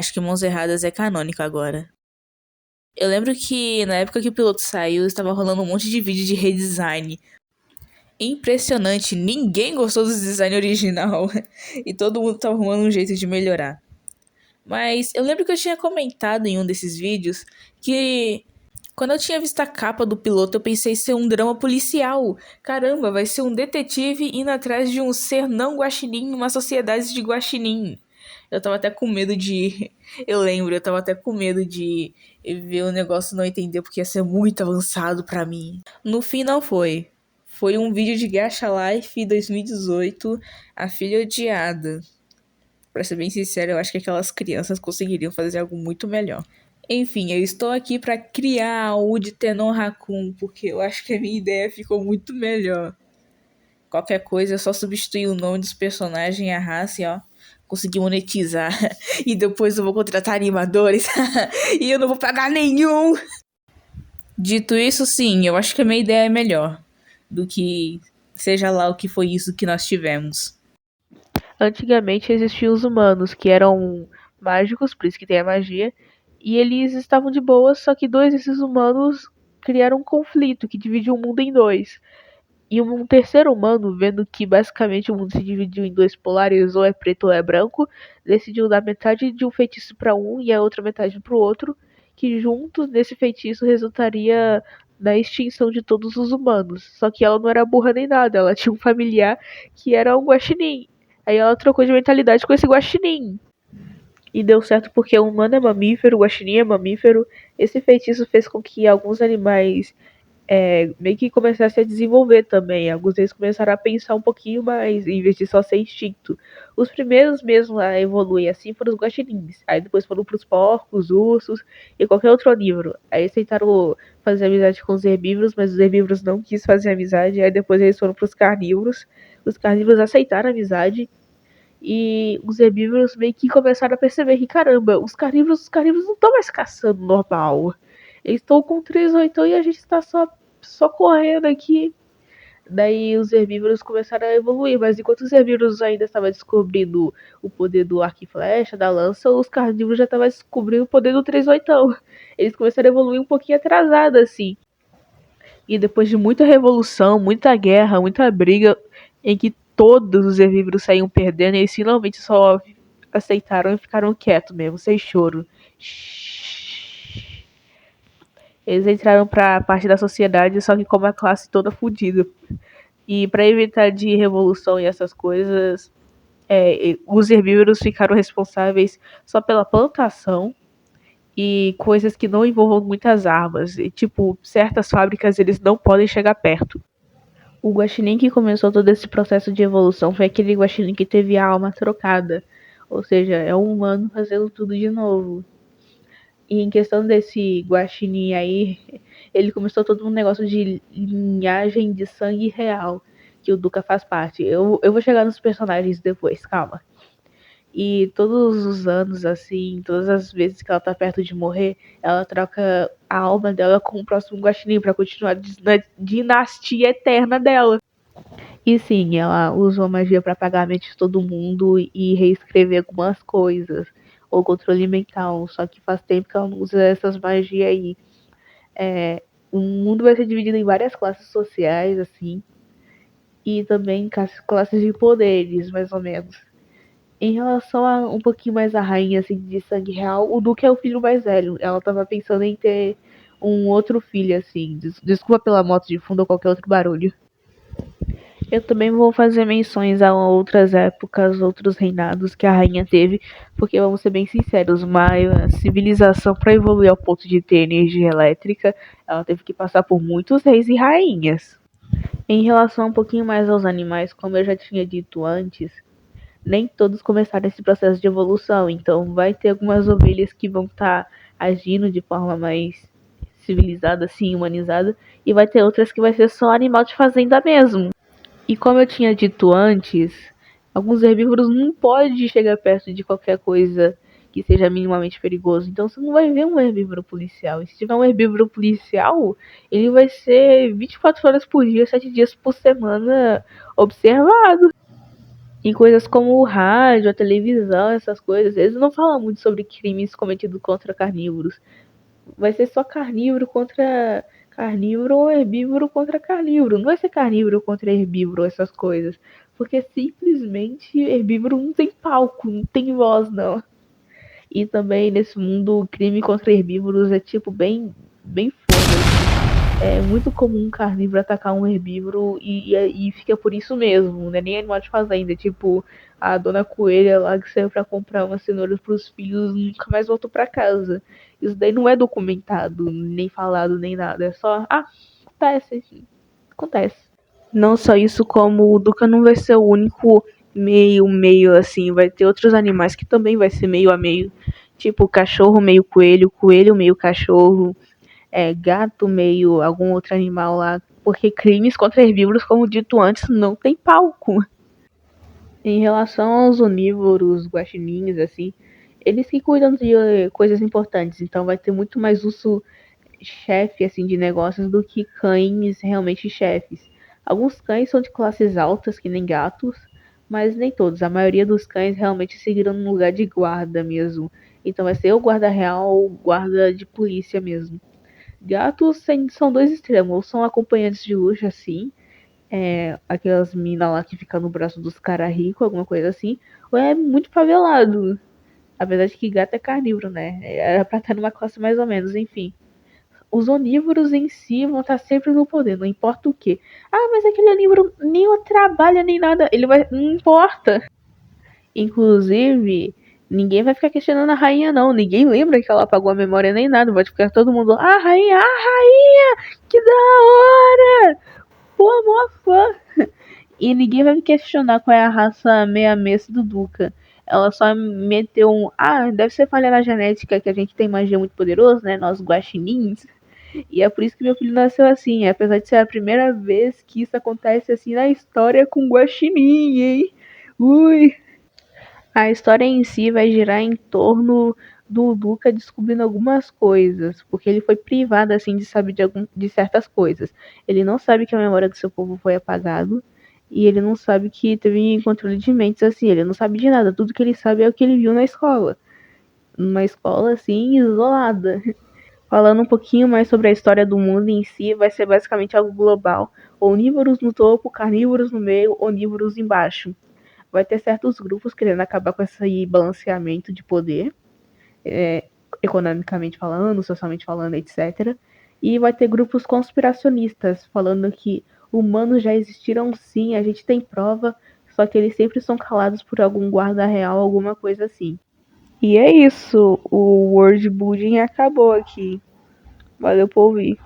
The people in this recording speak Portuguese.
Acho que Mãos Erradas é canônico agora. Eu lembro que na época que o piloto saiu, estava rolando um monte de vídeo de redesign. Impressionante, ninguém gostou do design original e todo mundo tava arrumando um jeito de melhorar. Mas eu lembro que eu tinha comentado em um desses vídeos que quando eu tinha visto a capa do piloto, eu pensei ser um drama policial. Caramba, vai ser um detetive indo atrás de um ser não guaxinim numa sociedade de guaxinim. Eu tava até com medo de. Eu lembro, eu tava até com medo de ver o negócio e não entender porque ia ser muito avançado pra mim. No fim, não foi. Foi um vídeo de Gacha Life 2018, A Filha Odiada. Pra ser bem sincero, eu acho que aquelas crianças conseguiriam fazer algo muito melhor. Enfim, eu estou aqui pra criar a Wood Tenon Raccoon, porque eu acho que a minha ideia ficou muito melhor. Qualquer coisa, é só substituir o nome dos personagens e a raça e ó, conseguir monetizar. E depois eu vou contratar animadores e eu não vou pagar nenhum. Dito isso, sim, eu acho que a minha ideia é melhor do que seja lá o que foi isso que nós tivemos. Antigamente existiam os humanos, que eram mágicos, por isso que tem a magia, e eles estavam de boa, só que dois desses humanos criaram um conflito que dividiu o mundo em dois. E um terceiro humano, vendo que basicamente o mundo se dividiu em dois polares, ou é preto ou é branco, decidiu dar metade de um feitiço para um e a outra metade para o outro, que juntos nesse feitiço resultaria na extinção de todos os humanos. Só que ela não era burra nem nada, ela tinha um familiar que era um guaxinim. Aí ela trocou de mentalidade com esse guaxinim. E deu certo porque o humano é mamífero, o guaxinim é mamífero. Esse feitiço fez com que alguns animais meio que começasse a desenvolver também. Alguns deles começaram a pensar um pouquinho mais, em vez de só ser instinto. Os primeiros mesmo a evoluir assim foram os guaxinins. Aí depois foram pros porcos, ursos e qualquer outro onívoro. Aí eles tentaram fazer amizade com os herbívoros, mas os herbívoros não quis fazer amizade. Aí depois eles foram pros carnívoros. Os carnívoros aceitaram a amizade. E os herbívoros meio que começaram a perceber que, caramba, os carnívoros não estão mais caçando normal. Eles estão com 3 oitão e a gente está só correndo aqui. Daí os herbívoros começaram a evoluir, mas enquanto os herbívoros ainda estavam descobrindo o poder do arco e flecha, da lança, os carnívoros já estavam descobrindo o poder do 3 oitão. Eles começaram a evoluir um pouquinho atrasado, assim. E depois de muita revolução, muita guerra, muita briga, em que todos os herbívoros saíam perdendo, eles finalmente só aceitaram e ficaram quietos mesmo, sem choro. Eles entraram pra parte da sociedade, só que com uma classe toda fodida. E para evitar de revolução e essas coisas, os herbívoros ficaram responsáveis só pela plantação e coisas que não envolvam muitas armas. E, tipo, certas fábricas eles não podem chegar perto. O guaxinim que começou todo esse processo de evolução foi aquele guaxinim que teve a alma trocada. Ou seja, é um humano fazendo tudo de novo. E em questão desse guaxinim aí, ele começou todo um negócio de linhagem de sangue real, que o Duca faz parte. Eu vou chegar nos personagens depois, calma. E todos os anos, assim, todas as vezes que ela tá perto de morrer, ela troca a alma dela com o próximo guaxinim pra continuar a dinastia eterna dela. E sim, ela usa a magia pra apagar a mente de todo mundo e reescrever algumas coisas. Ou controle mental. Só que faz tempo que ela não usa essas magias aí. O mundo vai ser dividido em várias classes sociais, assim. E também classes de poderes, mais ou menos. Em relação a um pouquinho mais a rainha, assim, de sangue real, o Duque é o filho mais velho. Ela tava pensando em ter um outro filho, assim. Desculpa pela moto de fundo ou qualquer outro barulho. Eu também vou fazer menções a outras épocas, outros reinados que a rainha teve, porque vamos ser bem sinceros, uma civilização para evoluir ao ponto de ter energia elétrica, ela teve que passar por muitos reis e rainhas. Em relação um pouquinho mais aos animais, como eu já tinha dito antes, nem todos começaram esse processo de evolução, então vai ter algumas ovelhas que vão estar agindo de forma mais civilizada, assim, humanizada, e vai ter outras que vai ser só animal de fazenda mesmo. E como eu tinha dito antes, alguns herbívoros não podem chegar perto de qualquer coisa que seja minimamente perigoso. Então você não vai ver um herbívoro policial. E se tiver um herbívoro policial, ele vai ser 24 horas por dia, 7 dias por semana observado. em coisas como o rádio, a televisão, essas coisas, eles não falam muito sobre crimes cometidos contra carnívoros. Vai ser só carnívoro contra carnívoro ou herbívoro contra carnívoro. Não vai ser carnívoro contra herbívoro, essas coisas. Porque simplesmente herbívoro não tem palco, não tem voz, não. E também nesse mundo, o crime contra herbívoros é tipo bem foda. É muito comum um carnívoro atacar um herbívoro e fica por isso mesmo, não é nem animal de fazenda. Tipo, a dona coelha lá que saiu pra comprar uma cenoura pros filhos nunca mais voltou pra casa. Isso daí não é documentado, nem falado, nem nada. É só, acontece, acontece. Não só isso, como o Duca não vai ser o único meio assim, vai ter outros animais que também vai ser meio a meio. Tipo, cachorro meio coelho, coelho meio cachorro, gato meio algum outro animal lá. Porque crimes contra herbívoros, como dito antes, não tem palco. Em relação aos onívoros, guaxinins, assim, eles que cuidam de coisas importantes. Então vai ter muito mais uso chefe assim de negócios do que cães realmente chefes. Alguns cães são de classes altas, que nem gatos, mas nem todos. A maioria dos cães realmente seguiram no lugar de guarda mesmo. Então vai ser o guarda real ou guarda de polícia mesmo. Gatos são dois extremos, ou são acompanhantes de luxo assim, aquelas minas lá que ficam no braço dos caras ricos, alguma coisa assim, ou é muito favelado. Apesar de que gato é carnívoro, né? Era pra estar numa classe mais ou menos, enfim. Os onívoros em si vão estar sempre no poder, não importa o que. Mas aquele onívoro nem trabalha nem nada, ele vai. Não importa. Inclusive, ninguém vai ficar questionando a rainha, não. Ninguém lembra que ela apagou a memória nem nada. Vai ficar todo mundo. Rainha, que da hora! Pô, mó fã. E ninguém vai me questionar qual é a raça meia-mesa do Duca. Ela só meteu um. Deve ser falha na genética que a gente tem magia muito poderosa, né? Nós guaxinins. E é por isso que meu filho nasceu assim, apesar de ser a primeira vez que isso acontece assim na história com Guaxinim, hein? Ui! A história em si vai girar em torno do Luca descobrindo algumas coisas, porque ele foi privado assim de saber de certas coisas. Ele não sabe que a memória do seu povo foi apagado e ele não sabe que teve controle de mentes assim, ele não sabe de nada, tudo que ele sabe é o que ele viu na escola. Numa escola assim isolada. Falando um pouquinho mais sobre a história do mundo em si, vai ser basicamente algo global. Onívoros no topo, carnívoros no meio, onívoros embaixo. Vai ter certos grupos querendo acabar com esse balanceamento de poder, economicamente falando, socialmente falando, etc. E vai ter grupos conspiracionistas falando que humanos já existiram sim, a gente tem prova, só que eles sempre são calados por algum guarda real, alguma coisa assim. E é isso, o World Building acabou aqui. Valeu por ouvir.